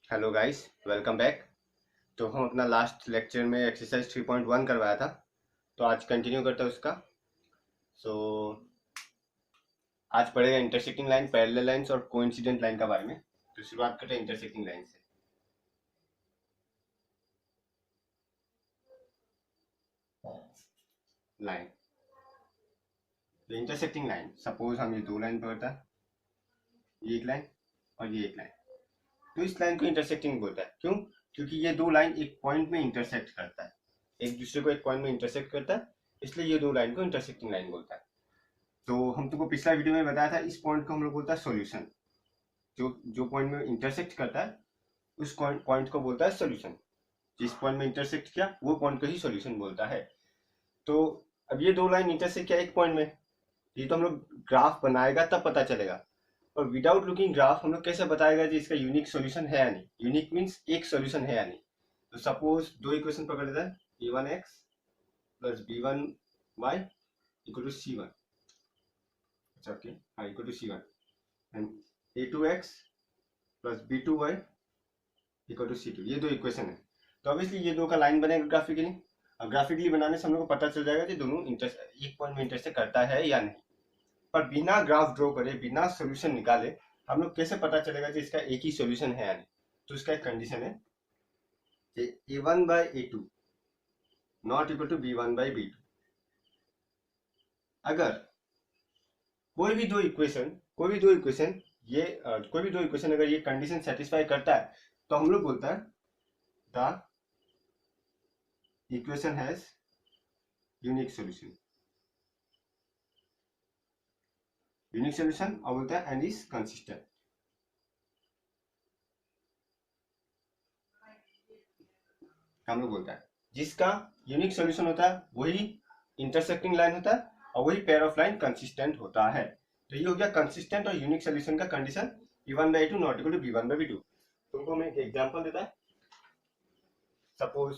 Hello guys, welcome back. तो हम अपना लास्ट लेक्चर में एक्सरसाइज 3.1 करवाया था, तो आज कंटिन्यू करते हैं उसका। सो आज पढ़ेगा इंटरसेक्टिंग लाइन, पैरेलल लाइंस और कोइंसिडेंट लाइन का बारे में। तो शुरुआत करते हैं इंटरसेक्टिंग लाइन से। लाइन, तो इंटरसेक्टिंग लाइन, सपोज हम ये दो लाइन पढ़ता है, ये एक लाइन और ये एक लाइन। तो इस लाइन को इंटरसेक्टिंग बोलता है। क्यों? क्योंकि ये दो लाइन एक पॉइंट में इंटरसेक्ट करता है, एक दूसरे को एक पॉइंट में इंटरसेक्ट करता है, इसलिए ये दो लाइन को इंटरसेक्टिंग लाइन बोलता है। तो हम तुमको पिछला वीडियो में बताया था, इस पॉइंट को हम लोग बोलता है सॉल्यूशन। जो जो पॉइंट में इंटरसेक्ट करता है उस पॉइंट को बोलता है सॉल्यूशन। जिस पॉइंट में इंटरसेक्ट किया वो पॉइंट को ही सॉल्यूशन बोलता है। तो अब ये दो लाइन इंटरसेक्ट किया एक पॉइंट में, ये तो हम लोग ग्राफ बनाएगा तब पता चलेगा। और विदाउट लुकिंग ग्राफ हम लोग कैसे बताएगा कि इसका यूनिक सॉल्यूशन है या नहीं। यूनिक मीन्स एक सॉल्यूशन है या नहीं। तो सपोज दो इक्वेशन पकड़ लेता है, a1x plus b1y equal to c1। अच्छा ओके, हाँ equal to c1 and a2x plus b2y equal to c2। ये दो इक्वेशन है। तो ऑब्वियसली ये दो का लाइन बनेगा ग्राफिकली। और ग्राफिकली बनाने से हम लोग को पता चल जाएगा कि दोनों एक पॉइंट में इंटरसेक्ट करता है या नहीं। पर बिना ग्राफ ड्रॉ करे, बिना सॉल्यूशन निकाले हम लोग कैसे पता चलेगा कि इसका एक ही सॉल्यूशन है या नहीं। तो इसका एक कंडीशन है कि a1 by a2 not equal to b1 by b2। अगर कोई भी दो इक्वेशन अगर ये कंडीशन सेटिस्फाई करता है तो हम लोग बोलता है the equation has unique solution. Unique solution और बोलता है एंड इज कंसिस्टेंट। हम लोग बोलता है जिसका यूनिक सॉल्यूशन होता है वही इंटरसेक्टिंग लाइन होता है और वही पेयर ऑफ लाइन कंसिस्टेंट होता है। तो ये हो गया कंसिस्टेंट और यूनिक सॉल्यूशन का condition, b1 by two not equal to b1 by b2। तुमको मैं एक एग्जांपल देता है। सपोज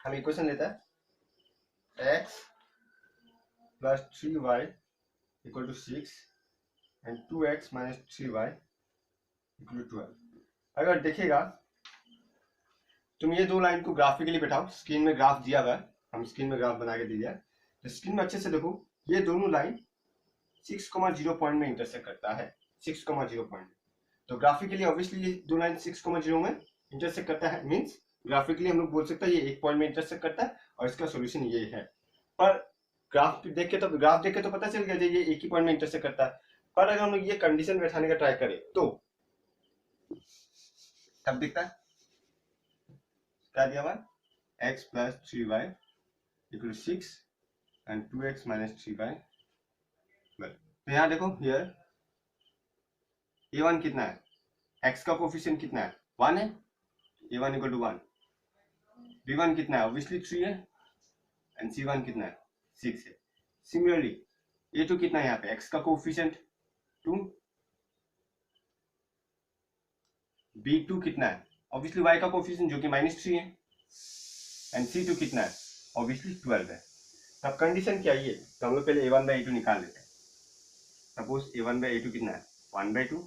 हम इक्वेशन लेता है x plus 3y equal to 6 and 2x minus 3y equal to 12। अगर देखेगा तुम ये दो लाइन को ग्राफिकली बैठाओ, स्क्रीन में ग्राफ दिया हुआ है, हम स्क्रीन में ग्राफ बना के दिया है, तो स्क्रीन में अच्छे से देखो। ये दोनों लाइन 6,0 पॉइंट में इंटरसेक्ट करता है, 6,0 पॉइंट। तो ग्राफिकली ऑब्वियसली ये दो लाइन 6,0 में इंटरसेक्ट करता है, मींस ग्राफिकली हम लोग बोल सकते हैं ये एक पॉइंट में इंटरसेक्ट करता है और इसका सॉल्यूशन ये है। पर ग्राफ देख के तो पता चल गया ये एक ही पॉइंट में इंटरसेक्ट करता है। पर अगर हम लोग ये कंडीशन बैठाने का ट्राई करें तो तब दिखता है क्या दिया हुआ, x plus 3y equal 6 and 2x minus 3y 12। तो यहाँ देखो हियर a1 कितना है, x का कोफिशिएंट कितना है, 1 है, a1 इक्वल टू 1। b1 कितना है, ऑब्वियसली 3 है एंड c1 कितना है, 6 है। सिमिलरली a2 कितना है, यहाँ पे x का कोफिशिएंट 2, b2 कितना है, ऑब्वियसली y का कोफिशिएंट जो कि -3 है एंड c2 कितना है, ऑब्वियसली 12 है। अब कंडीशन क्या है, तो हम लोग पहले a1 बाई a2 निकाल लेते हैं। सपोज a1 बाई a2 कितना है, 1 बाई 2,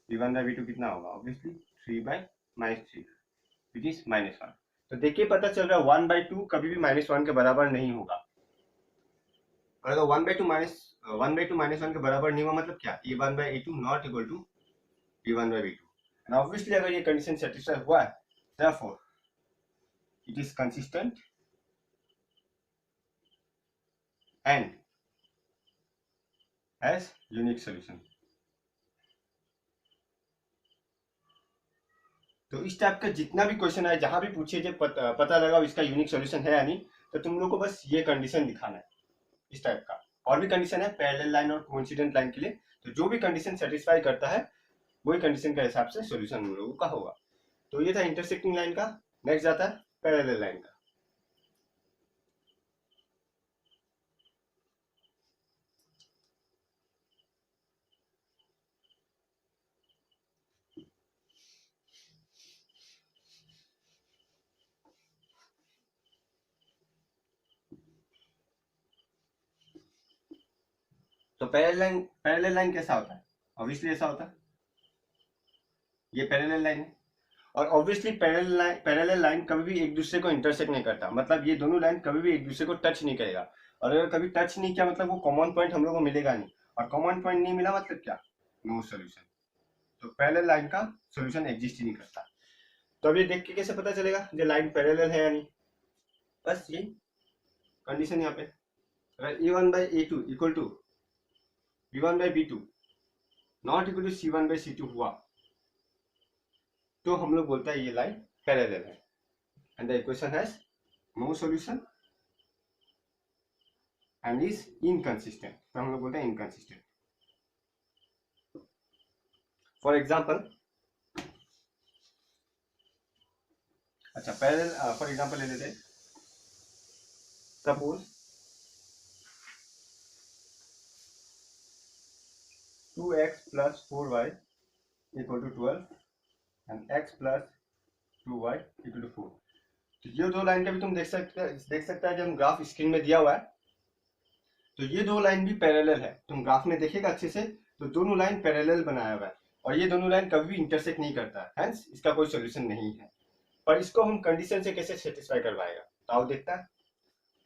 b1 बाई b2 कितना होगा, ऑब्वियसली 3 बाई -3 विच इज -1। तो देखिए पता चल रहा है 1 बाई 2 कभी भी -1 के बराबर नहीं होगा। और अगर 1 बाई 2 -1 के बराबर नहीं हुआ मतलब क्या, a1 by a2 not equal to b1 by b2। And obviously अगर ये कंडीशन सेटिस्फाई हुआ है, therefore it is consistent and has unique solution। तो इस टाइप का जितना भी क्वेश्चन है, जहां भी पूछिए जब पता लगाओ इसका यूनिक सॉल्यूशन है या नहीं, तो तुम लोग को बस ये कंडीशन दिखाना है इस टाइप का। और भी कंडीशन है पैरेलल लाइन और कोइंसिडेंट लाइन के लिए, तो जो भी कंडीशन सेटिस्फाई करता है वही कंडीशन के हिसाब से सॉल्यूशन हम लोगों का होगा। तो ये था इंटरसेक्टिंग लाइन का। नेक्स्ट आता है पैरेलल लाइन का। तो पैरेलल लाइन कैसा होता है, ऑब्वियसली ऐसा होता है, ये पैरेलल लाइन है, और ऑब्वियसली पैरेलल लाइन कभी भी एक दूसरे को इंटरसेक्ट नहीं करता, मतलब ये दोनों लाइन कभी भी एक दूसरे को टच नहीं करेगा, और अगर कभी टच नहीं किया मतलब वो कॉमन पॉइंट हम लोग को मिलेगा नहीं, और कॉमन पॉइंट नहीं मिला मतलब क्या, नो सोल्यूशन। तो पैरेलल लाइन का सोल्यूशन एग्जिस्ट ही नहीं करता। तो अब ये देख के कैसे पता चलेगा ये लाइन पैरेलल है या नहीं, बस ये कंडीशन यहाँ पे, अगर a1/a2 equal to b1/b2 not equal to c1/c2 हुआ तो हम लोग बोलते हैं ये लाइन पैरेलल है, and the equation has no solution and is inconsistent, तो हम लोग बोलते हैं इनकंसिस्टेंट। फॉर एग्जांपल, अच्छा पैरेलल फॉर एग्जांपल ले लेते हैं, suppose 2x plus 4y equal to 12 and x plus 2y equal to 4। तो ये दो लाइन का भी तुम देख सकते हैं जब ग्राफ स्क्रीन में दिया हुआ है, तो ये दो लाइन भी पैरेलल है, तुम ग्राफ में देखेगा अच्छे से तो दोनों लाइन पैरेलल बनाया हुआ है, और ये दोनों लाइन कभी भी इंटरसेक्ट नहीं करता है, हेंस इसका कोई सोल्यूशन नहीं है। पर इसको हम कंडीशन से कैसे सेटिस्फाई करवाएगा, तो आओ देखता है।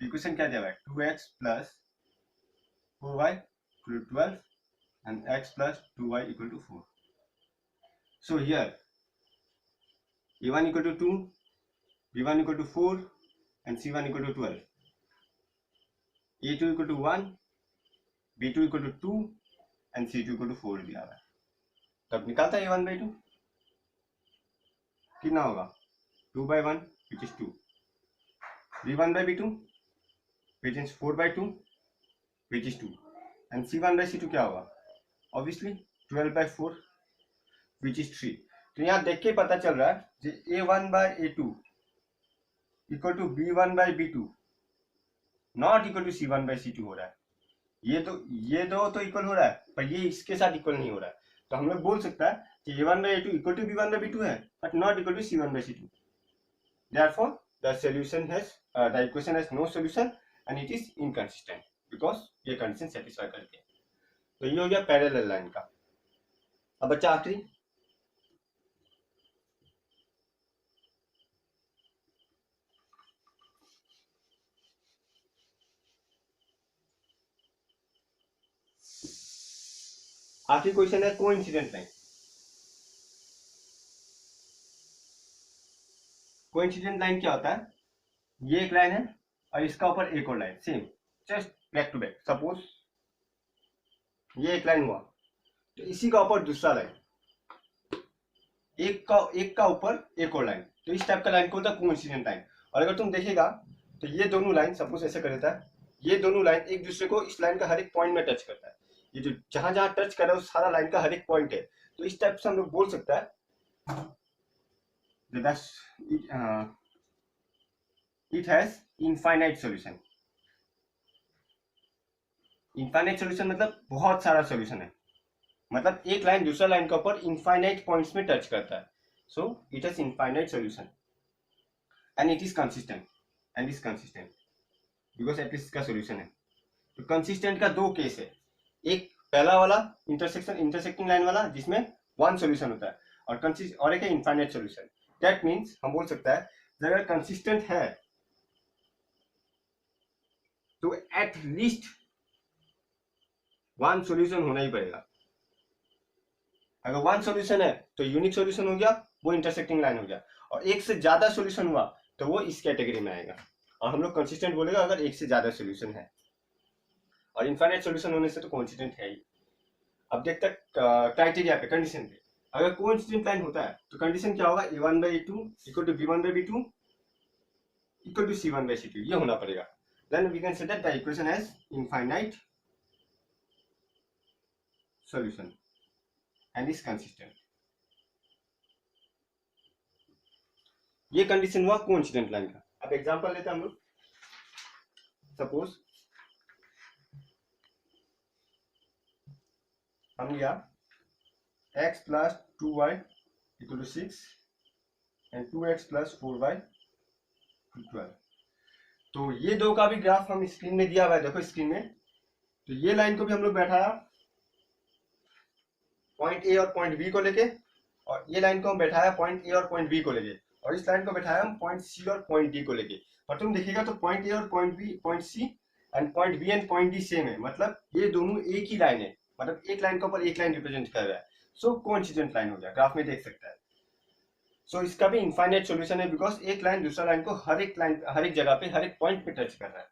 इक्वेशन क्या दिया हुआ है, 2x plus 4y equal to 12 and x plus 2y equal to 4। So here a1 equal to 2, b1 equal to 4 and c1 equal to 12, a2 equal to 1, b2 equal to 2 and c2 equal to 4 दिया हुआ है। तब निकालता है a1/2 कितना होगा, 2/1 which is 2, b1/b2 which is 4/2 which is 2 and c1/c2 क्या होगा, ऑब्वियसली 12/4 which is 3। तो यहाँ देख के पता चल रहा है कि a1/a2 equal to b1/b2 not equal to c1/c2 हो रहा है। ये दो तो इक्वल हो रहा है पर ये इसके साथ इक्वल नहीं हो रहा है, तो हम लोग बोल सकता है कि a1/a2 इक्वल टू b1/b2 है but not equal to c1/c2। Therefore the solution has the equation has no solution and it is inconsistent because ये कंडीशन सेटिस्फाई करती है। तो ये हो गया पैरेलल लाइन का। अब बच्चा आखिरी, आखिरी क्वेश्चन है कोइंसिडेंट लाइन। कोइंसिडेंट लाइन क्या होता है, ये एक लाइन है और इसका ऊपर एक और line same just back to back, suppose ये एक लाइन हुआ तो इसी का ऊपर दूसरा लाइन, एक का ऊपर एक और लाइन, तो इस टाइप का लाइन को होता है कोइंसिडेंट लाइन। और अगर तुम देखेगा तो ये दोनों लाइन सपोज ऐसे कर देता है, ये दोनों लाइन एक दूसरे को इस लाइन का हर एक पॉइंट में टच करता है, ये जो जहां जहां टच कर रहा है उस सारा लाइन का हर एक पॉइंट है, तो इस टाइप से हम लोग बोल सकता है it has infinite solution. Infinite solution मतलब बहुत सारा सॉल्यूशन है, मतलब एक लाइन दूसरा लाइन के ऊपर इनफाइनाइट पॉइंट्स में टच करता है, so it has infinite solution and it is consistent because at least इसका सॉल्यूशन है। तो कंसिस्टेंट का दो केस है, एक पहला वाला इंटरसेक्टिंग लाइन वाला जिसमें वन सॉल्यूशन होता है, और एक है इनफाइनाइट सॉल्यूशन। दैट मीन्स हम बोल सकता है अगर कंसिस्टेंट है तो एट लीस्ट वन सॉल्यूशन होना ही पड़ेगा। अगर वन सॉल्यूशन है तो यूनिक सॉल्यूशन हो गया, वो इंटरसेक्टिंग लाइन हो गया, और एक से ज्यादा सॉल्यूशन हुआ तो वो इस कैटेगरी में आएगा, और हम लोग कंसिस्टेंट बोलेगा अगर एक से ज्यादा सॉल्यूशन है, और इनफाइनाइट सॉल्यूशन होने से तो कोइंसिडेंट है ही। अब देखते हैं क्राइटेरिया पे, कंडीशन पे। अगर कोइंसिडेंट लाइन होता है तो कंडीशन क्या होगा, a1/a2 equal to b1/b2 equal to c1/c2, ये होना पड़ेगा। Then we can say that the equation has infinite solution and is consistent. ये कंडीशन हुआ कोइंसिडेंट लाइन का। अब एग्जांपल लेते हैं हम लोग, सपोज हम लिया x plus 2y equal to 6 and 2x plus 4y equal to 12। तो ये दो का भी ग्राफ हम स्क्रीन में दिया हुआ है, देखो स्क्रीन में। तो ये लाइन को भी हम लोग बैठाया पॉइंट ए और पॉइंट बी को लेके, और ये लाइन को हम बैठाया पॉइंट ए और पॉइंट बी को लेके, और इस लाइन को बैठाया हम पॉइंट सी और पॉइंट डी को लेके। पर तुम देखिएगा तो पॉइंट ए और point B, point C and point B and point D same है, मतलब ये दोनों एक ही लाइन है, मतलब एक लाइन के ऊपर एक लाइन रिप्रेजेंट कर रहा है। सो कोइंसिडेंट लाइन हो गया, ग्राफ में देख सकता है। सो इसका भी इनफाइनाइट सॉल्यूशन है, बिकॉज एक लाइन दूसरा लाइन को हर एक जगह पे, हर एक पॉइंट पे टच कर रहा है।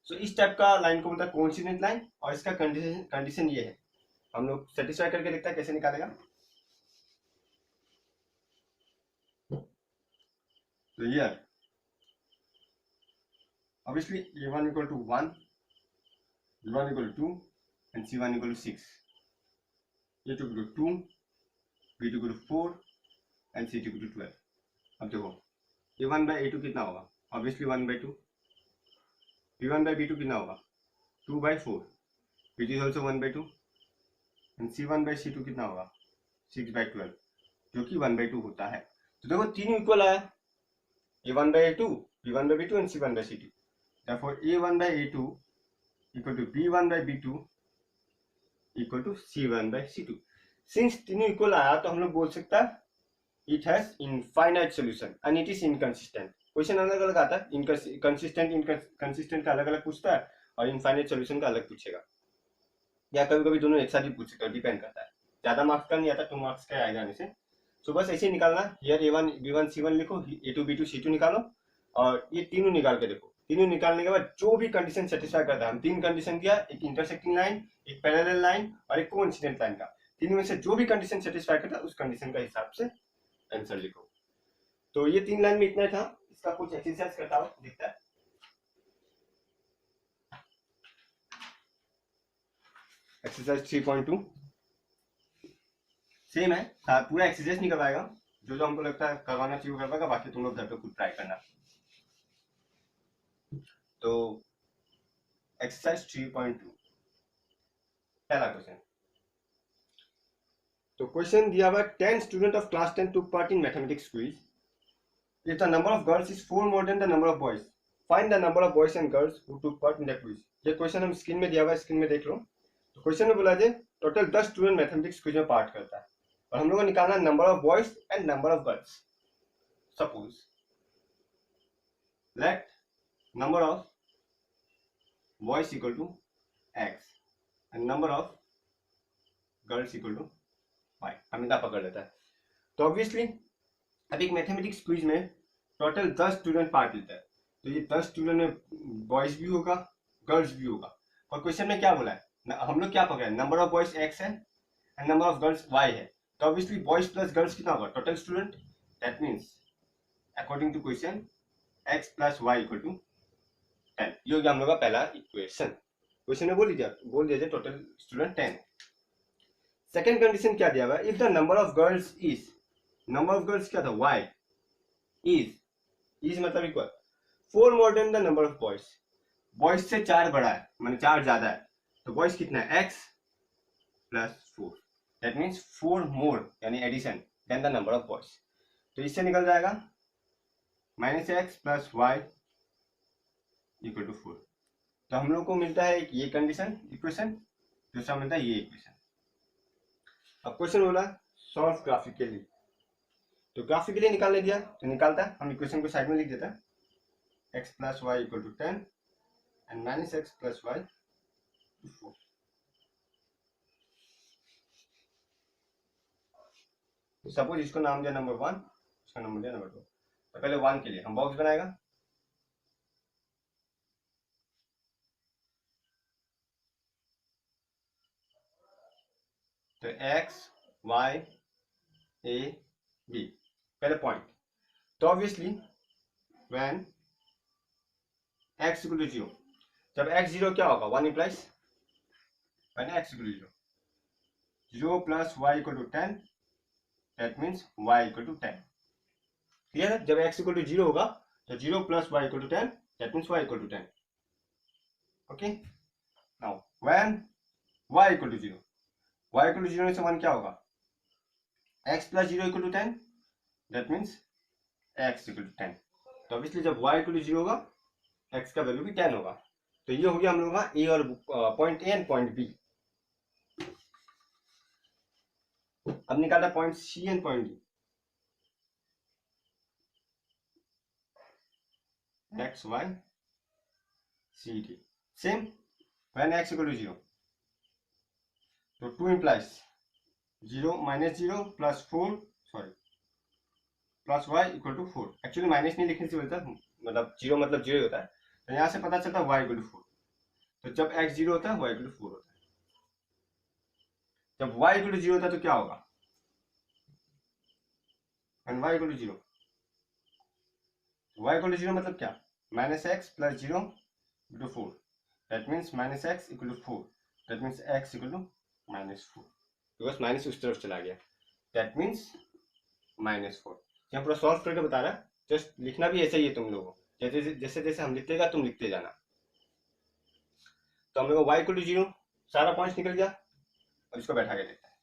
सो इस टाइप का लाइन को बोलता है कोइंसिडेंट लाइन, और इसका कंडीशन ये है। हम लोग सेटिस्फाई करके देखते हैं कैसे निकालेगा। तो here obviously a1 equal to 1, b1 equal to 2 and c1 equal to 6, a2 equal to 2, b2 equal to 4 and c2 equal to 12। अब देखो a1 by a2 कितना होगा, obviously 1 by 2, b1 by b2 कितना होगा 2 by 4, which is also 1 by 2, and c1 by c2 कितना होगा 6 by 12, जो कि 1 by 2 होता है। तो देखो तीनों इक्वल आया, a1 by a2, b1 by b2 and c1 by c2। therefore a1 by a2 equal to b1 by b2 equal to c1 by c2। Since तीनों इक्वल आया तो हम लोग बोल सकता है it has infinite solution and it is inconsistent. Question अलग अलग आता है, इनकंसिस्टेंट का अलग अलग पूछता है और इनफाइनाइट सॉल्यूशन का अलग पूछेगा, या कभी कभी दोनों एक साथ भी पूछ सकता है, डिपेंड करता है। ज्यादा मार्क्स का नहीं आता, 2 मार्क्स का आ जाने से। सो बस ऐसे ही निकालना, हियर a1 b1 c1 लिखो, a2 b2 c2 निकालो, और ये तीनों निकाल के देखो। तीनों निकालने के बाद जो भी कंडीशन सेटिस्फाई करता है, हम 3 कंडीशन दिया, एक इंटरसेक्टिंग लाइन, एक पैरेलल लाइन और एक कोइंसिडेंट लाइन का, तीनों में से जो भी कंडीशन सेटिस्फाई करता है उस कंडीशन का हिसाब से आंसर लिखो। तो ये 3 लाइन में इतना था। इसका कुछ एक्सरसाइज करता हूँ, दिखता है। एक्सरसाइज 3.2 सेम है, पूरा एक्सरसाइज नहीं करवाएगा, जो हमको लगता है करवाना चाहिए करवाएगा, बाकी तुम लोग घर पे खुद ट्राई करना। तो एक्सरसाइज 3.2 पहला क्वेश्चन। तो क्वेश्चन दिया हुआ 10 student of class 10 took part in mathematics quiz. If the number of girls is 4 more than the number of boys, find the number of boys and girls who took part in the quiz। ये question हम screen में दिया हुआ है, screen में देख लो। तो question में बोला है टोटल 10 स्टूडेंट मैथमेटिक्स क्विज में पार्ट करता है, और हम लोग को निकालना number of boys and number of girls. Suppose let number of boys equal to x and number of girls equal to y, हम इतना पकड़ लेता है। तो ऑब्वियसली अब एक मैथमेटिक्स क्विज में टोटल 10 स्टूडेंट पार्ट लेता है, तो ये 10 स्टूडेंट में बॉयज भी होगा गर्ल्स भी होगा। और क्वेश्चन में क्या बोला है, हम लोग क्या पकड़े, नंबर ऑफ बॉयज x है and number of girls y है। तो ऑब्वियसली बॉयज प्लस गर्ल्स कितना होगा total student, that means according to question x plus y equal to 10। ये हो गया हम लोग का पहला इक्वेशन। क्वेश्चन में बोल दीजिए टोटल स्टूडेंट 10। सेकेंड कंडीशन क्या दिया हुआ है, if the number of girls is, number of girls क्या था y, इज मतलब equal 4 more than the number of boys, boys से 4 बड़ा है, माने 4 ज्यादा है। तो बॉयज कितना है x plus 4, that means 4 more यानी addition then the number of boys. तो इससे निकल जाएगा -x plus y equal to 4। तो हम लोग को मिलता है एक ये कंडीशन इक्वेशन, दूसरा मिलता है ये इक्वेशन। अब क्वेश्चन बोला सॉल्व ग्राफिकली, तो ग्राफिकली निकालने दिया तो निकालता है, हम इक्वेशन को साइड में लिख देता है x plus Y equal to 10 and -x plus Y 4। तो सपोज इसको नाम दिया नंबर 1, इसका नाम दिया नंबर 2। तो पहले 1 के लिए हम बॉक्स बनाएगा, तो x y a b पहले पॉइंट। तो obviously when x equal to 0, जब x 0 क्या होगा 1 implies when x equal to 0 plus y equal to 10, that means y equal to 10। Clear है, जब x इक्वल टू 0 होगा तो 0 plus y equal to 10, that means y equal to 10। Okay, now when y equal to 0, y equal to 0 से 1 क्या होगा x plus 0 equal to 10, that means x equal to 10। तो obviously जब y equal to 0 होगा x का value भी 10 होगा। तो ये हो गया हम लोग का ए और point A and point B. अब निकालना point C and point D, X Y C D. Same when X equal to 0, तो 2 implies 0 minus 0 plus 4, sorry plus Y equal to 4। Actually minus नहीं लिखने से बोलता, मतलब 0 मतलब 0 ही होता है, तो यहाँ से पता चलता है वाई इक्वल टू 4। तो जब x 0 होता है वाई इक्वल टू 4 होता है। जब y इक्वल टू 0 होता है तो क्या होगा, and y equal to 0, y equal to 0 मतलब क्या, minus X plus 0 equal to 4, that means minus X equal to 4, that means x equal to minus 4, because minus उस तरफ चला गया, दैट मीन्स माइनस 4। यहाँ पूरा सॉल्व करके बता रहा है, जस्ट लिखना भी ऐसा ही है तुम लोगों को, जैसे जैसे जैसे हम लिखतेगा तुम लिखते जाना। तो हम लोग y इक्वल टू 0 सारा पॉइंट निकल गया, और इसको बैठा के देखते हैं।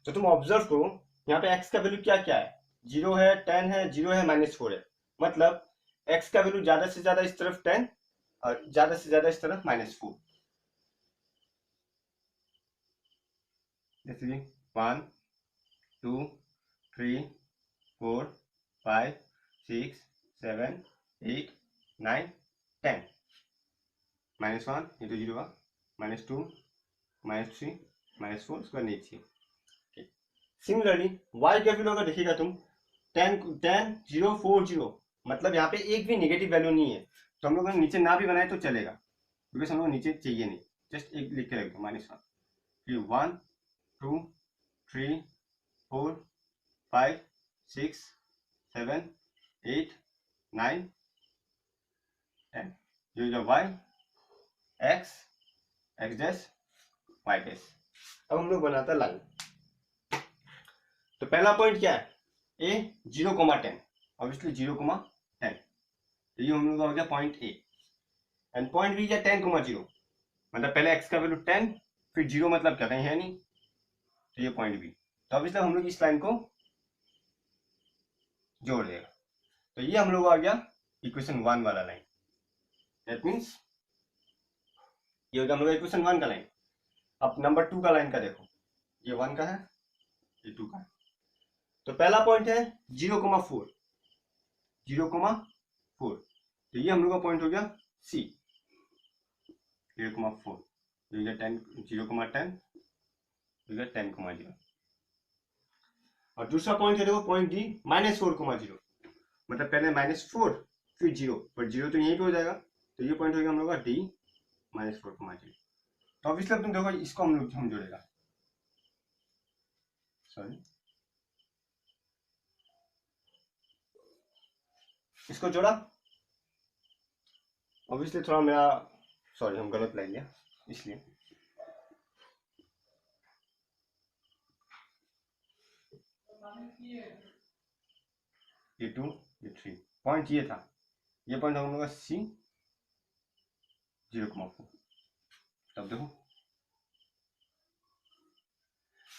तो तुम ऑब्जर्व करो यहाँ पे x का वैल्यू क्या क्या है, 0 है, 10 है, 0 है, माइनस 4 है, मतलब x का वैल्यू ज्यादा से ज्यादा इस तरफ 10 और ज्यादा से ज्यादा इस तरफ माइनस 4। जैसे 1 2 3 4 5 6 7 8 9 10, माइनस 1 ये तो 0 हुआ, माइनस 2 माइनस 3 माइनस 4, उसके बाद नीचे। सिमिलरली y का वैल्यू अगर देखिएगा तुम 10 10 0 4 0, मतलब यहाँ पे एक भी नेगेटिव वैल्यू नहीं है, तो हम लोग नीचे ना भी बनाए तो चलेगा, क्योंकि हम लोग नीचे चाहिए नहीं, जस्ट एक लिख के रख दो माइनस 1, फिर 1 2 3 4 5 6 7 8 9 10, ये जो y x x dash y dash. अब हम लोग बनाता है लाइन। तो पहला पॉइंट क्या है, a 0,10, ऑब्वियसली 0,10, तो ये हम लोग का हो गया point A. And point B क्या 10,0, मतलब पहले x का वैल्यू 10 फिर 0 मतलब क्या कहीं है नहीं, तो ये पॉइंट बी। तो ऑब्वियसली हम लोग इस लाइन को जोड़ देगा, तो ये हम लोग आ गया इक्वेशन 1 वाला लाइन, दैट मीन्स ये हो गया हम लोग इक्वेशन 1 का लाइन। अब नंबर 2 का लाइन का देखो, ये 1 का है, ये 2 का है। तो पहला पॉइंट है 0,4, 0,4, तो ये हम लोग का पॉइंट हो गया सी 0,4, 10 0,10 10,0, और दूसरा पॉइंट है देखो पॉइंट डी -4,0, मतलब पहले -4 फिर 0, पर 0 तो यहीं पे हो जाएगा, तो ये पॉइंट हो गया हम लोग का डी -4,0। तो ऑब्वियसली अब तुम देखो इसको हम जोड़ेगा, सॉरी इसको जोड़ा, ऑब्वियसली थोड़ा मेरा सॉरी हम गलत लाइन लिया इसलिए, ये 2 ये 3 पॉइंट ये था, ये पॉइंट हम लोग का सी 0,4। तब देखो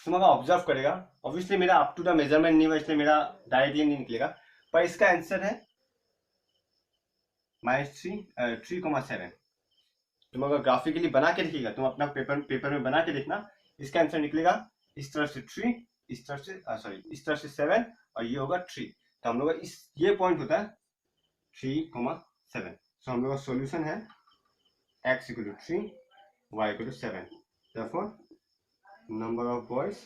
तुम अगर ऑब्जर्व करेगा, ऑब्वियसली मेरा अप टू द मेजरमेंट नहीं हुआ इसलिए मेरा डायरेक्टली नहीं निकलेगा, पर इसका आंसर है -3,7। तुम अगर ग्राफिकली बना के देखिएगा, तुम अपना पेपर में बना के देखना, इसका आंसर निकलेगा इस तरफ से 3, इस तरफ से सॉरी इस तरफ से 7, और ये होगा 3, तो हम लोग इस ये पॉइंट होता है 3,7। सो हम लोग का सॉल्यूशन है x equal to 3 y equal to 7, therefore number of boys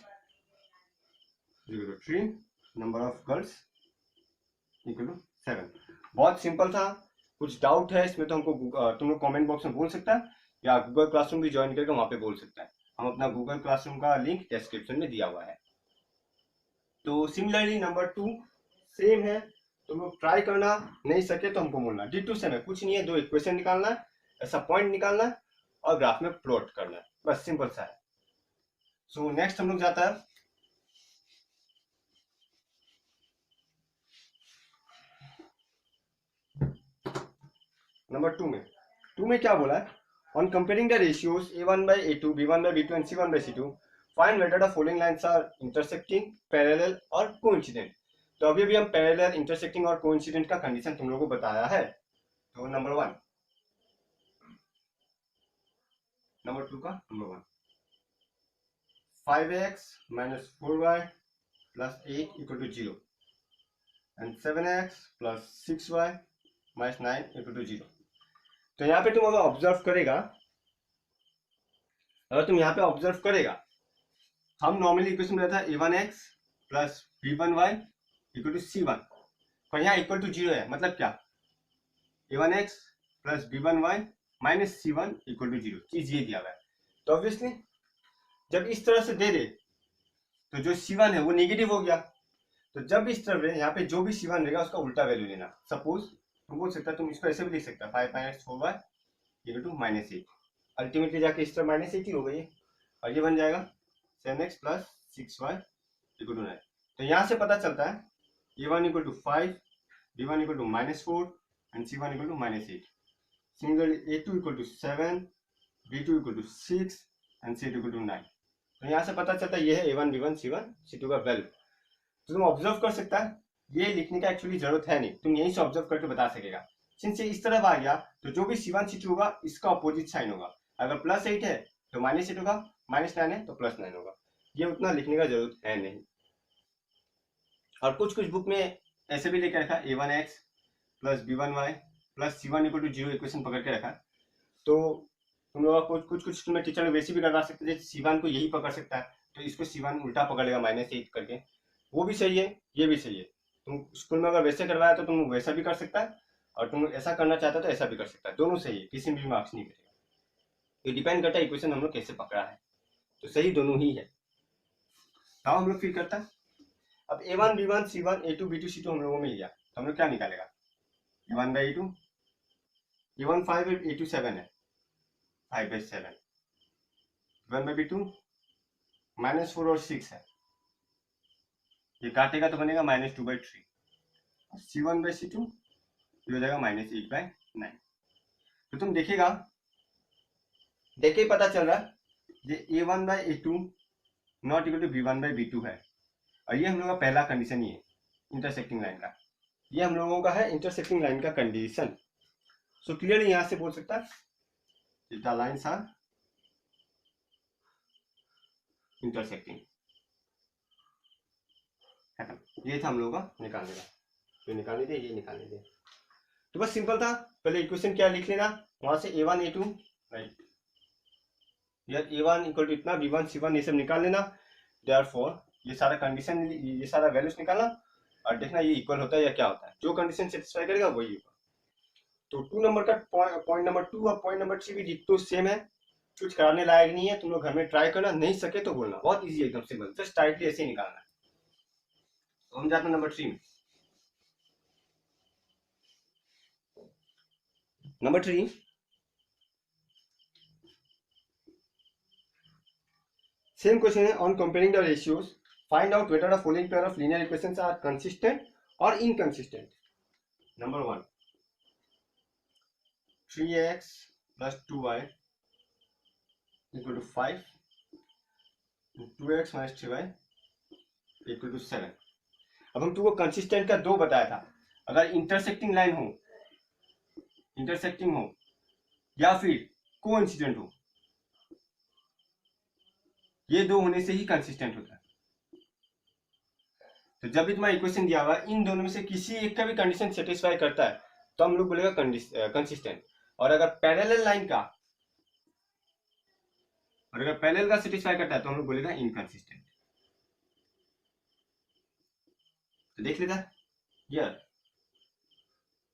equal to 3, number of girls equal to 7। बहुत सिंपल था, कुछ डाउट है इसमें तो हमको तुम लोग कमेंट बॉक्स में बोल सकता है, या गूगल क्लासरूम भी ज्वाइन करके वहां पे बोल सकता है, हम अपना गूगल क्लासरूम का लिंक डिस्क्रिप्शन में दिया हुआ है। तो सिमिलरली नंबर 2 सेम है, तुम लोग ट्राई करना, नहीं सके तो हमको बोलना, D2 सेम है, कुछ नहीं है, 2 इक्वेशन निकालना है, ऐसा पॉइंट निकालना है और ग्राफ में प्लॉट करना है, बस सिंपल सा है। सो नेक्स्ट हम लोग जाता है नंबर 2 में क्या बोला है, on comparing the ratios a1/a2 b1/b2 and c1/c2 find whether the following lines are intersecting, parallel और कोइंसिडेंट। तो अभी अभी हम पैरेलल, इंटरसेक्टिंग और कोइंसिडेंट का कंडीशन तुम लोगों को बताया है। तो नंबर 1, नंबर 2 का number 1, 5x minus 4y plus 8 equal to 0 and 7x plus 6y minus 9 equal to 0. तो यहाँ पे तुम अगर ऑब्जर्व करेगा हम नॉर्मली इक्वेशन में रहता है a1x plus b1y equal to c1, पर यहाँ इक्वल टू 0 है, मतलब क्या, a1x plus b1y minus c1 equal to 0, चीज ये दिया हुआ है। तो ऑब्वियसली जब इस तरह से दे दे तो जो c1 है वो नेगेटिव हो गया, तो जब इस तरफ है यहाँ पे जो भी c1 रहेगा उसका उल्टा वैल्यू लेना। सपोज तुम बोल सकता है, तुम इसको ऐसे भी लिख सकता है 5 minus 4y equal to minus 8, ultimately जाके इस तरफ माइनस 8 ही हो गई और ये बन जाएगा 7x plus 6y equal to 9। तो यहाँ से पता चलता है a1 equal to 5, b1 equal to minus 4 and c1 equal to minus 8। Similarly a2 equal to 7, b2 equal to 6 and c2 equal to 9। तो यहाँ से पता चलता है ये है a1 b1 c1 c2 का वैल्यू। तो तुम ऑब्जर्व कर सकता है, ये लिखने का एक्चुअली जरूरत है नहीं, तुम यहीं से ऑब्जर्व करके बता सकेगा। सिंस ये इस तरफ आ गया तो जो भी c1 c2 होगा इसका अपोजिट साइन होगा, अगर प्लस 8 है तो माइनस 8 होगा, माइनस 9 है तो प्लस 9 होगा। ये उतना लिखने का जरूरत है नहीं। और कुछ बुक में ऐसे भी लेकर रखा a1x plus b1y plus c1 equal to 0 equation पकड़ के रखा। तो तुम लोग कुछ में टीचर वैसे भी करवा सकते थे, c1 को यही पकड़ सकता है तो इसको c1 उल्टा पकड़ लेगा माइनस 8 करके, वो भी सही है, ये भी सही है। तुम स्कूल में अगर वैसे करवाया तो तुम वैसा भी कर सकता है, और तुम ऐसा करना चाहता तो ऐसा भी कर सकता है, दोनों सही है, किसी में भी मार्क्स नहीं करेगा। ये डिपेंड करता है इक्वेशन हम लोग कैसे पकड़ा है, तो सही दोनों ही है। हाँ हम लोग फिर करता है। अब a1 b1 c1 a2 b2 c2 हम लोगों को मिल गया, तो हम लोग क्या निकालेगा, a1 बाई a2, a1 5 है a2 7 है 5 by 7, b1 by b2 minus 4 और 6 है, ये काटेगा तो बनेगा minus 2 by 3, c1 by c2 ये हो जाएगा माइनस 8 बाई 9। तो तुम देखेगा, देखे पता चल रहा है ये a1 by a2 not equal to b1 by b2 है, और ये हम लोग का पहला कंडीशन ही है इंटरसेक्टिंग लाइन का, ये हम लोगों का है इंटरसेक्टिंग लाइन का कंडीशन। सो क्लियरली यहां से बोल सकता है द लाइन्स आर इंटरसेक्टिंग। ये था हम लोगों का निकालने का, ये निकालने दे, ये निकालने दे। तो बस सिंपल था, पहले इक्वेशन क्या लिख लेना, वहां से a1 a2 राइट, यार a1 इक्वल टू इतना, b1 c1 ये सब निकाल लेना, देयरफॉर ये सारा कंडीशन, ये सारा वैल्यूज निकालना और देखना ये इक्वल होता है या क्या होता है, जो कंडीशन सेटिस्फाई करेगा वही होगा। तो 2 नंबर का पॉइंट नंबर 2 और पॉइंट नंबर 3 भी डिट्टो सेम है, कुछ कराने लायक नहीं है, तुम लोग घर में ट्राई करना, नहीं सके तो बोलना, बहुत इजी है, एकदम सिंपल, जस्ट टाइटली ऐसे ही निकालना है। तो हम जाते हैं नंबर 3 में। नंबर 3, सेम क्वेश्चन है, on comparing the ratios find out whether the following pair of linear equations are consistent और inconsistent. Number 1 3x plus 2y equal to 5, 2x minus 3y equal to 7। अब हम तुमको consistent का दो बताया था, अगर इंटरसेक्टिंग लाइन हो, इंटरसेक्टिंग हो या फिर कोइंसिडेंट हो, ये दो होने से ही कंसिस्टेंट होता है। तो जब भी तुम्हारा इक्वेशन दिया हुआ इन दोनों में से किसी एक का भी कंडीशन सेटिस्फाई करता है तो हम लोग बोलेगा कंसिस्टेंट, और अगर पैरेलल लाइन का, और अगर पैरेलल का सेटिस्फाई करता है तो हम लोग बोलेगा इनकंसिस्टेंट। तो देख लेता here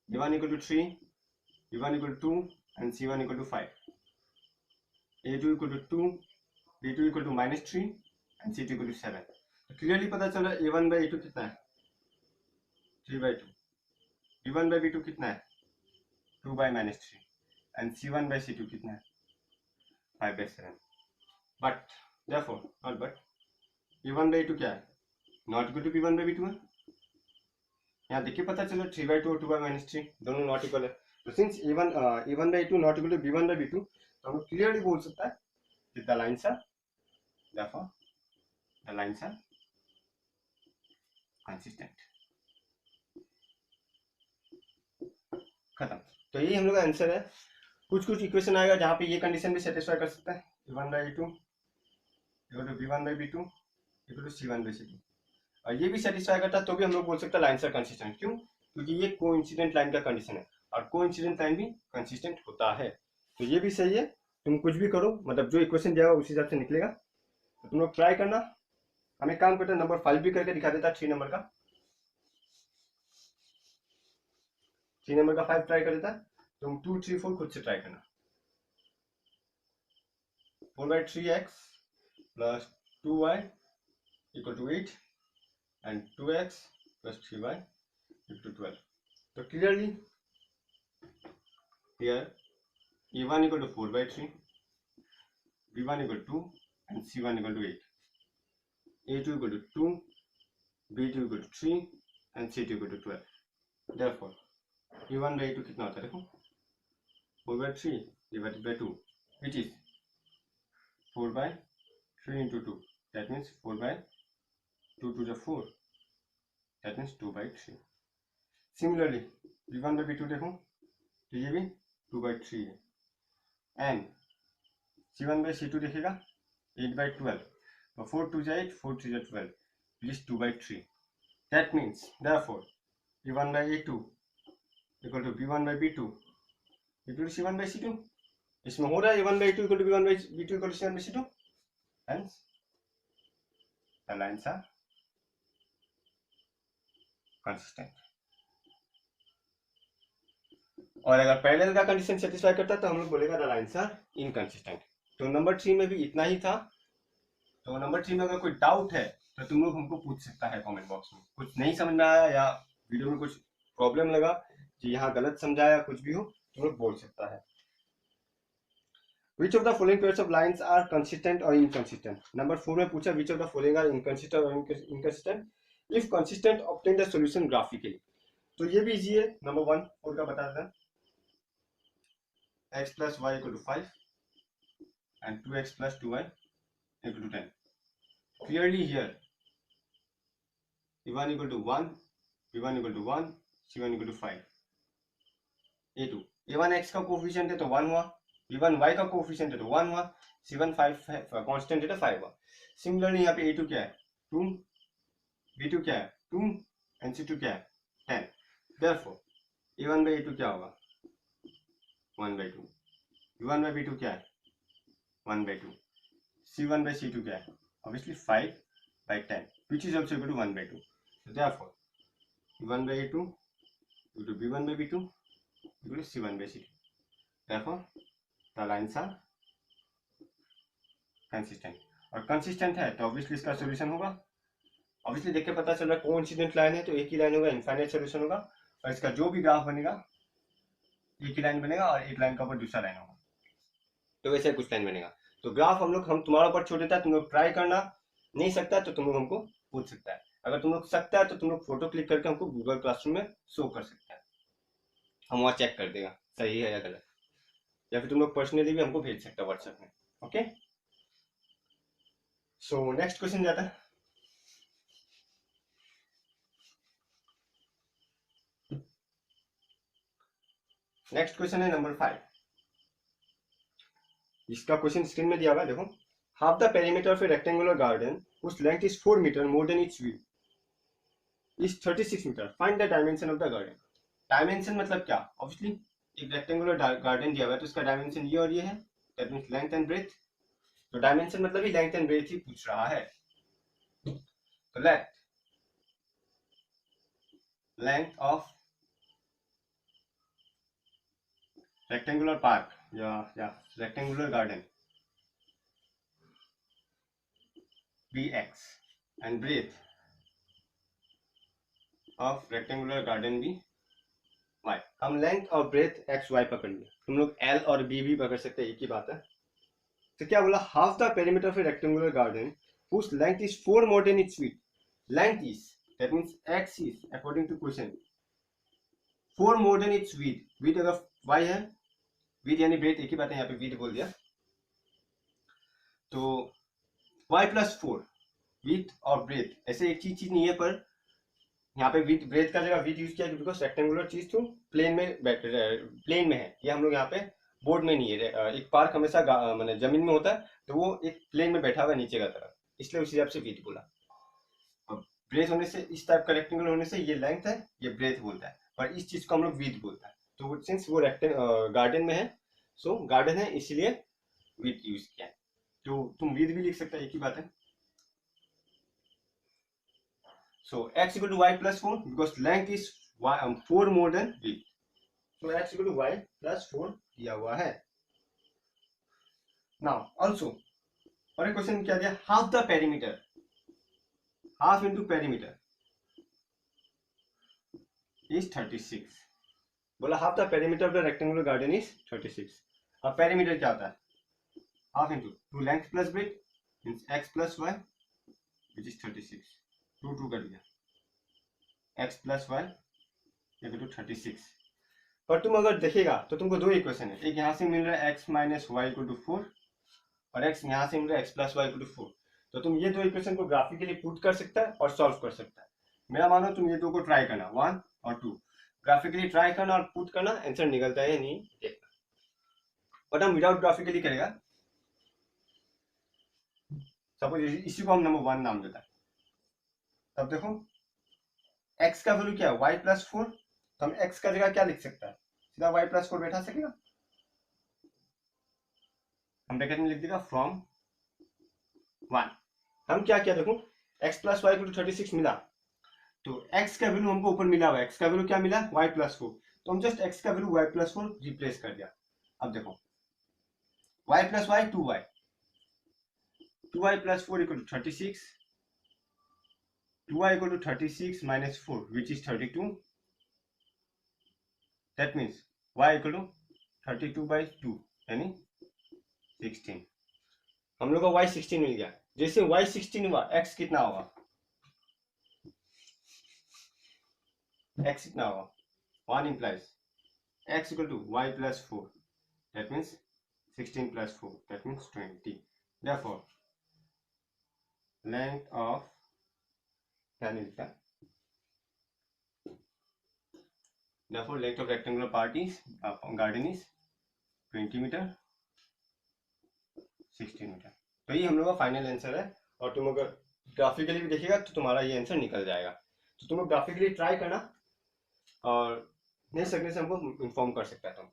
a1 equal to 3, b1 equal to 2 and c1 equal to 5, a2 equal to 2, b2 equal to minus 3 and c2 equal to 7। तो क्लियरली पता चला a1 बाई a2 कितना है 3 बाई 2, b1 बाई b2 कितना है 2 by minus 3 and c1 by c2 कितना है 5 by 7। But therefore not but b1 by a2 क्या है, not equal to b1 by b2 है। यहाँ देखिए पता चलो 3 बाई 2 और 2 बाई माइनस 3 दोनों नॉट इक्वल है, तो since a1 by 2 not equal to b1 by b2, तो हम क्लियरली बोल सकता है कि the lines are, therefore the lines are consistent. खत्म। तो यही हम लोग का आंसर है। कुछ इक्वेशन आएगा जहाँ पे ये कंडीशन भी सेटिस्फाई कर सकता है a1 by a2 equal to v1/v2 equal to c1/c2, और ये भी सेटिस्फाई करता तो भी हम लोग बोल सकते हैं लाइन से कंसिस्टेंट। क्यों? क्योंकि ये कोइंसिडेंट लाइन का कंडीशन है और कोइंसिडेंट लाइन भी कंसिस्टेंट होता है। तो ये भी सही है। तुम कुछ भी करो, मतलब जो इक्वेशन दिया उस हिसाब से निकलेगा। तो तुम लोग ट्राई करना। हम एक काम करते हैं, नंबर 5 भी करके दिखा देता, 3 नंबर का 5 ट्राई कर देता। तुम 2, 3, 4 खुद से ट्राई करना। 4/3x plus 2y equal to 8 and 2x plus 3y equal to 12. So clearly here e1 equal to 4/3, b1 equal to 2 and c1 equal to 8, a2 equal to 2, b2 equal to 3 and c2 equal to 12. Therefore e1/a2 कितना होता है देखो, 4/3 divided by 2, which is 4/3 into 2, that means 4/2 to the 4, that means 2/3. Similarly b1/b2 देखो तो ये भी 2/3 है, and c1/c2 देखेगा 8/12, तो 4 2 8, 4 3 12, which is 2/3. That means therefore e1/a2 equal to b1/b2 equal to c1/c2. इसमें हो रहा है a1/a2 equal to b1/b2 equal to c1/c2. Hence the lines are consistent. और अगर पैरेलल का कंडीशन सेटिस्फाई करता है तो हम लोग बोलेगा द लाइन्स आर इनकंसिस्टेंट। तो नंबर 3 में भी इतना ही था। तो नंबर 3 में अगर कोई डाउट है तो तुम लोग हमको पूछ सकता है कमेंट बॉक्स में। कुछ नहीं समझ में आया या वीडियो में कुछ प्रॉब्लम लगा कि यहाँ गलत समझाया, कुछ भी हो तुम लोग बोल सकता है। Which of the following pairs of lines are consistent or inconsistent? Number 4 में पूछा which of the following are inconsistent or inconsistent? If consistent, obtain the solution graphically. तो ये भी इजी है। नंबर 1 4 का बता दें, x plus y equal to 5 and 2x plus 2y equal to 10. Clearly here e1 equal to 1, b1 equal to 1, c1 equal to 5. a2 a1 x का coefficient है तो 1 हुआ, b1 y का कोफिशिएंट है तो 1 हुआ, c1 5 कांस्टेंट है तो 5 हुआ। सिमिलरली यहाँ पे a2 क्या है 2, b2 क्या है 2 and c2 क्या है 10. Therefore a1/a2 क्या होगा 1/2, b1/b2 क्या है 1/2, c1/c2 क्या है obviously 5/10, which is also equal to 1/2. So therefore b1/a2 equal to b1/b2 equal to c1/c2. Therefore the lines are consistent. और कंसिस्टेंट है तो ऑब्वियसली इसका सॉल्यूशन होगा। ऑब्वियसली देख के पता चल रहा है कोइंसिडेंट लाइन है तो एक ही लाइन होगा, इनफाइनाइट सॉल्यूशन होगा, और इसका जो भी ग्राफ बनेगा एक ही लाइन बनेगा और एक लाइन का ऊपर दूसरा लाइन होगा, तो वैसे कुछ लाइन बनेगा। तो ग्राफ हम तुम्हारा ऊपर छोड़ देता है, तुम लोग ट्राई करना। नहीं सकता तो तुम लोग हमको पूछ सकता है। अगर तुम लोग सकता है तो तुम लोग फोटो क्लिक करके हमको गूगल क्लासरूम में शो कर सकता है, हम वहाँ चेक कर देगा सही है या गलत, या फिर तुम लोग पर्सनली भी हमको भेज सकते हो व्हाट्सएप में। ओके, सो नेक्स्ट क्वेश्चन जाता है। नेक्स्ट क्वेश्चन है नंबर 5। इसका क्वेश्चन स्क्रीन में दिया हुआ है, देखो। Half the perimeter of A rectangular garden whose length is 4 meter more than its width is 36 meter. Find the dimension of the garden. Dimension मतलब क्या? ऑब्वियसली एक रेक्टेंगुलर गार्डन दिया हुआ है तो इसका डायमेंशन ये और ये है, that means length and breadth. तो डायमेंशन मतलब ही लेंथ एंड ब्रेथ ही पूछ रहा है। तो लेंथ ऑफ रेक्टेंगुलर पार्क या rectangular garden bx and breadth of rectangular garden b y. हम लेंथ और ब्रेथ x y पकड़ लिए, तुम लोग l और b भी पकड़ सकते हैं, एक ही बात है। तो क्या बोला? Half the perimeter of A rectangular garden whose length is 4 more than its width. Length is, that means x is according to question 4 more than its width. width अगर y है, width यानी ब्रेथ एक ही बात है, यहाँ पे width बोल दिया। तो y plus 4 विथ और ब्रेथ ऐसे एक चीज नहीं है, पर यहाँ पे विथ ब्रेथ का जगह विथ यूज किया बिकॉज रेक्टेंगुलर चीज तो प्लेन में है, ये हम लोग यहाँ पे बोर्ड में नहीं है। एक पार्क हमेशा मतलब जमीन में होता है, तो वो एक प्लेन में बैठा हुआ है नीचे का तरफ, इसलिए उस हिसाब से विड्थ बोला। ब्रेथ होने से, इस टाइप का रेक्टेंगल होने से ये लेंथ है, ये ब्रेथ बोलता है, पर इस चीज को हम लोग विड्थ बोलता है। तो सिंस वो गार्डन में है, सो गार्डन है इसलिए विड्थ यूज किया है। तो तुम विड्थ भी लिख सकते हो, एक ही बात है। सो x equal to y plus 4 because length is 4 more than width. So x equal to y plus 4 दिया हुआ है। Now also और एक क्वेश्चन क्या दिया, half the perimeter, half into perimeter is 36। बोला half the perimeter of the rectangular garden is 36। अब perimeter क्या होता है, half into 2 length plus width means x plus y which is 36। 2 कर दिया, x plus y equal to 36। पर तुम अगर देखेगा तो तुमको दो इक्वेशन है, एक यहाँ से मिल रहा है x minus Y equal to 4 और x यहाँ से मिल रहा है x plus Y equal to 4। तो तुम ये दो इक्वेशन को ग्राफिकली पुट कर सकता है और सॉल्व कर सकता है। मेरा मानो तुम ये दो को ट्राई करना, 1 और 2 ग्राफिकली ट्राई करना और पुट करना, आंसर निकलता है या नहीं देखना। बट हम विदाउट ग्राफिकली करेगा, सपोज इसी को हम नंबर 1 नाम देता है। तब देखो x का वैल्यू क्या है, y प्लस 4, तो हम x का जगह क्या लिख सकता है, सीधा y प्लस 4 बैठा सकेगा। हम ब्रैकेट में लिख देगा फ्रॉम 1। हम क्या किया देखो, x plus Y equal to 36 मिला, तो x का वैल्यू हमको ऊपर मिला हुआ है, x का वैल्यू क्या मिला, y प्लस 4, तो हम जस्ट x का वैल्यू y प्लस 4 रिप्लेस कर दिया। अब देखो y plus y 2y, 2y plus 4 equal to 36, 2y equal to 36 minus 4 which is 32, that means y equal to 32/2 यानी 16। हम लोग का y 16 मिल गया। जैसे y 16 हुआ, x कितना होगा, x कितना होगा, 1 implies x equal to y plus 4, that means 16 plus 4, that means 20। therefore length of क्या नहीं लिखा, therefore length of rectangular part is garden is 20 metre 16 metre. तो ये हम लोग का फाइनल आंसर है, और तुम अगर ग्राफिकली भी देखेगा तो तुम्हारा ये आंसर निकल जाएगा। तो तुम ग्राफिकली ट्राई करना, और नहीं सकने से हमको इन्फॉर्म कर सकता है तुम।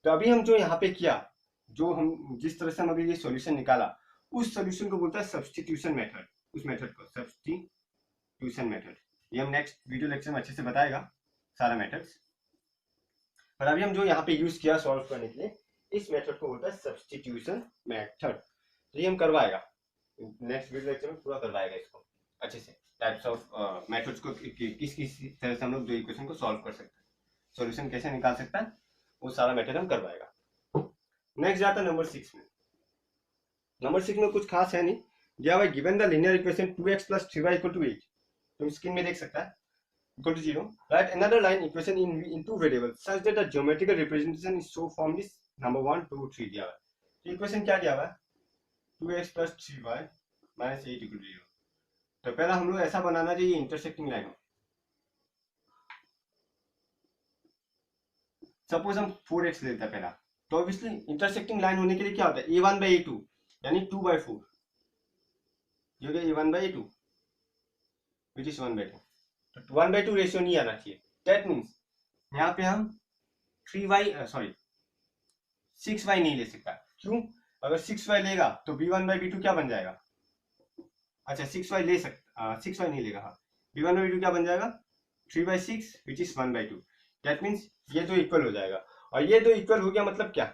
तो अभी हम जो यहाँ पे किया, जो हम जिस तरह से हम अभी ये सॉल्यूशन निकाला, उस सॉल्यूशन को बोलता है सब्स्टिट्यूशन मेथड। उस मेथड को सब्स्टिट्यूशन मेथड, ये हम नेक्स्ट वीडियो लेक्चर में अच्छे से बताएगा सारा मेथड्स। पर अभी हम जो यहाँ पे यूज किया सॉल्व करने के लिए, इस मेथड को बोलता है सब्स्टिट्यूशन मेथड। तो ये हम करवाएगा नेक्स्ट वीडियो लेक्चर में, पूरा करवाएगा इसको अच्छे से, टाइप्स ऑफ मेथड्स को किस किस तरह से हम लोग दो इक्वेशन को सॉल्व कर सकते हैं, सॉल्यूशन कैसे निकाल सकता है, वो सारा मेथड हम करवाएगा। नेक्स्ट जाता है नंबर 6 में। नंबर 6 में कुछ खास है नहीं, दिया हुआ given the linear equation 2x plus 3y equal to 8, तुम स्क्रीन में देख सकता है, equal to 0। Right another line equation in two variables such that the geometrical representation is so form this number 1 2 3 दिया हुआ है। तो इक्वेशन क्या दिया हुआ है, 2x plus 3y minus 8 equal to 0। तो पहला हम लोग ऐसा बनाना चाहिए इंटरसेक्टिंग लाइन हो। सपोज हम 4x लेते हैं पहला, तो ऑब्वियसली इंटरसेक्टिंग लाइन होने के लिए क्या होता है, a1/a2 यानी 2/4, ये हो गया a1/a2 विच इज 1/2। तो 1/2 रेशियो नहीं आना चाहिए। दैट मीन्स यहाँ पे हम 6y नहीं ले सकता। क्यों, अगर 6y लेगा तो b1/b2 क्या बन जाएगा, अच्छा 6y ले सकता, 6y नहीं लेगा, हाँ b1/b2 क्या बन जाएगा 3/6 विच इज 1/2। दैट मीन्स ये दो इक्वल हो जाएगा, और ये दो इक्वल हो गया मतलब क्या,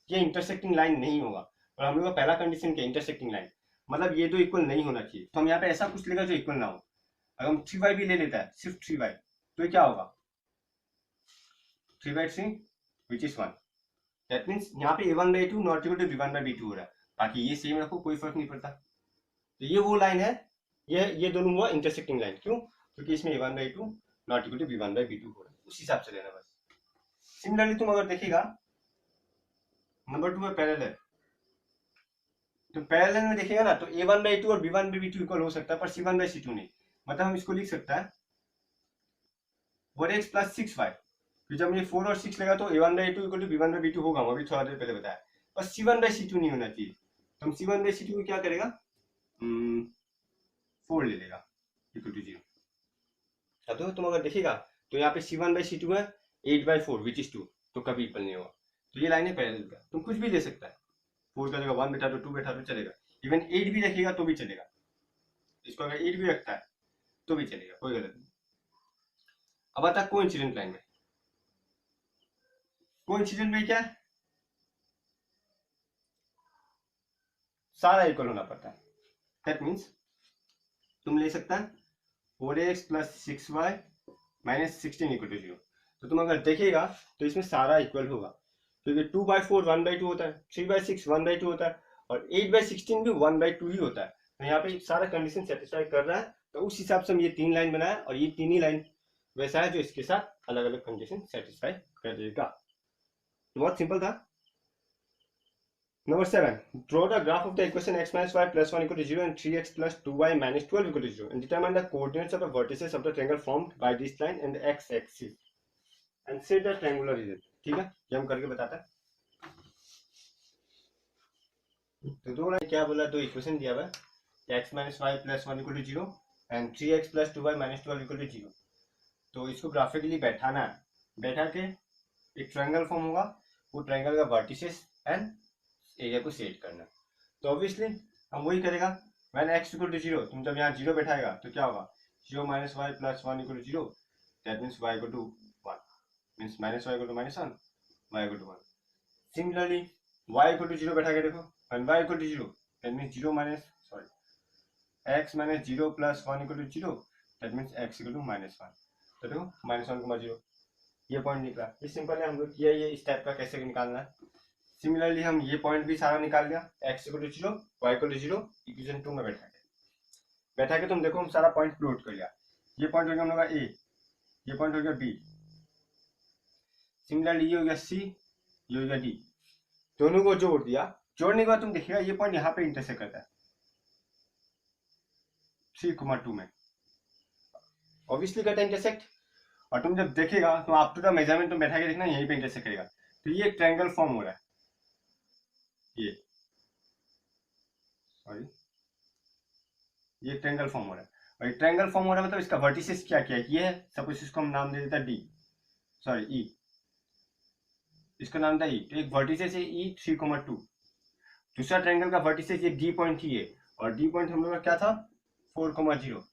ये इंटरसेक्टिंग लाइन नहीं होगा। और हम लोग का पहला कंडीशन क्या, इंटरसेक्टिंग लाइन मतलब ये दो इक्वल नहीं होना चाहिए। तो हम यहाँ पे ऐसा कुछ लेगा जो इक्वल ना हो। अगर हम 3y भी ले लेता है, सिर्फ 3y, तो ये क्या होगा 3/3 विच इज 1। दैट मीन्स यहाँ पे a1/2 not equal to b1/b2 हो रहा है, बाकी ये सेम रखो कोई फर्क नहीं पड़ता। तो ये वो लाइन है, ये दोनों हुआ इंटरसेक्टिंग लाइन। क्यों, क्योंकि इसमें a1/2 not equal to b1/b2 हो रहा है, उस हिसाब से लेना बस। सिमिलरली तुम अगर देखेगा नंबर 2 है पैरेलल, तो पैरेलल में देखेगा ना, तो a1/2 और b1/b2 इक्वल हो सकता है, पर c1/c2 नहीं। मतलब हम इसको लिख सकता है 4x प्लस 6y फिर जब ये 4 और 6 लेगा तो a1/a2 इक्वल टू b1/b2 होगा, वो भी थोड़ा देर पहले बताया। और c1/c2 नहीं होना चाहिए, तो हम c1/c2 को क्या करेगा, 4 ले लेगा इक्वल टू 0। अब तो तुम अगर देखेगा तो यहाँ पे c1/c2 है 8/4 विच इज 2, तो कभी इक्वल नहीं होगा। तो ये लाइन है पैरेलल का, तुम कुछ भी ले सकता है, 4 का जगह 1 बैठा दो, 2 बैठा दो, चलेगा। इवन 8 भी रखेगा तो भी चलेगा, इसको अगर 8 भी रखता है तो भी चलेगा, कोई गलत नहीं। अब आता कोइंसिडेंट लाइन में। कोइंसिडेंट में क्या है, सारा इक्वल होना पड़ता है। दैट मीन्स तुम ले सकता है 4x plus 6y minus 16 equal to 0। तो तुम अगर देखेगा तो इसमें सारा इक्वल होगा, क्योंकि 2/4 1/2 होता है, 3/6 1/2 होता है, और 8/16 भी 1/2 ही होता है। तो यहाँ पे सारा कंडीशन सेटिस्फाई कर रहा है, तो उस हिसाब से हम ये 3 लाइन बनाया, और ये 3 ही लाइन वैसा है जो इसके साथ अलग अलग कंडीशन सेटिस्फाई करेगा। तो बहुत सिंपल था। Number 7. Draw the graph of the equation x minus y plus 1 equal to 0 and 3x plus 2y minus 12 equal to 0 and determine the coordinates of the vertices of the triangle formed by this line and the x-axis and set the triangular region. ठीक है, ये हम करके बताते हैं। तो दो line क्या बोला, दो इक्वेशन दिया हुआ है, x minus y plus 1 equal to 0 and 3x plus 2y minus 12 equal to 0। तो इसको ग्राफिकली बैठाना है, बैठा के एक ट्रायंगल फॉर्म होगा, वो ट्रायंगल का वर्टिसेस एंड एरिया को सेट करना। तो ऑब्वियसली हम वही करेगा, व्हेन x इक्वल टू 0, तुम जब यहाँ 0 बैठाएगा तो क्या होगा, 0 minus y plus 1 equal to 0, that means y equal to 1, means minus Y equal to minus 1, y equal to 1। Similarly y equal to 0 बैठा के देखो, when y equal to 0, that means 0 minus x minus 0 plus 1 equal to 0, that means x equal to minus 1। तो देखो minus 1 0, ये point निकला। ये simple है, हम लोग किया ये इस टाइप का कैसे निकालना है। सिमिलरली हम ये पॉइंट भी सारा निकाल लिया, x equal to 0 y equal to 0 equation 2 में बैठा के तुम देखो हम सारा पॉइंट प्लॉट कर लिया। ये पॉइंट हो गया हम लोग का a, ये पॉइंट हो गया b, सिमिलरली ये हो गया c, ये हो गया d, दोनों को जोड़ दिया। जोड़ने के बाद तुम देखिएगा ये पॉइंट यहाँ पे इंटरसेक्ट करता है 3,2 में, ऑब्वियसली करता है इंटरसेक्ट। और तुम जब देखेगा तो आप टू द मेजरमेंट तुम बैठा के देखना यहीं पे इंटरसेक्ट करेगा। तो ये ट्रायंगल फॉर्म हो रहा है, ये ट्रायंगल फॉर्म हो रहा है। और ये ट्रायंगल फॉर्म हो रहा है मतलब इसका वर्टिसेस क्या क्या है, ये है, सपोज इसको हम नाम दे देता डी, सॉरी ई, इसका नाम था ई। तो एक वर्टिसेस है ई 3,2, दूसरा ट्रायंगल का वर्टिसेस ये डी पॉइंट ही है, और डी पॉइंट हम लोग का क्या था 4,0,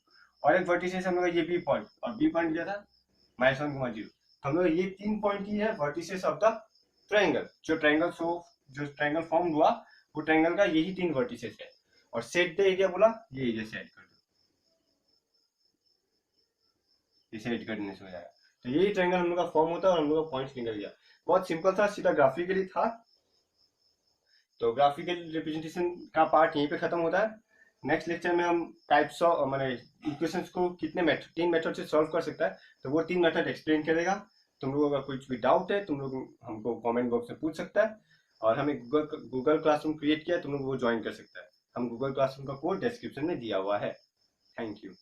और एक वर्टिसेस हम लोग का ये बी पॉइंट, और बी पॉइंट क्या था -1,0। हम लोग ये 3 पॉइंट ही है वर्टिसेस ऑफ द ट्रायंगल। जो ट्रायंगल फॉर्म हुआ वो ट्रायंगल का यही 3 वर्टिसेस है। और सेट द एरिया बोला, ये एरिया सेट कर दो, ये सेट करने से हो जाएगा। तो यही ट्रायंगल हम लोग का फॉर्म होता है, और हम लोग का पॉइंट निकल गया। बहुत सिंपल था, सीधा ग्राफिकली था। तो ग्राफिकल रिप्रेजेंटेशन का पार्ट यहीं पे खत्म होता है। नेक्स्ट लेक्चर में हम टाइप्स ऑफ माने इक्वेशंस को कितने मेथड, 3 मेथड से सॉल्व कर सकता है, तो वो 3 मेथड एक्सप्लेन करेगा। तुम लोगों का कुछ भी डाउट है तुम लोग हमको कमेंट बॉक्स में पूछ सकता है, और हमें गूगल क्लासरूम क्रिएट किया, तुम लोग वो ज्वाइन कर सकता है। हम गूगल क्लासरूम का कोड डिस्क्रिप्शन में दिया हुआ है। Thank you.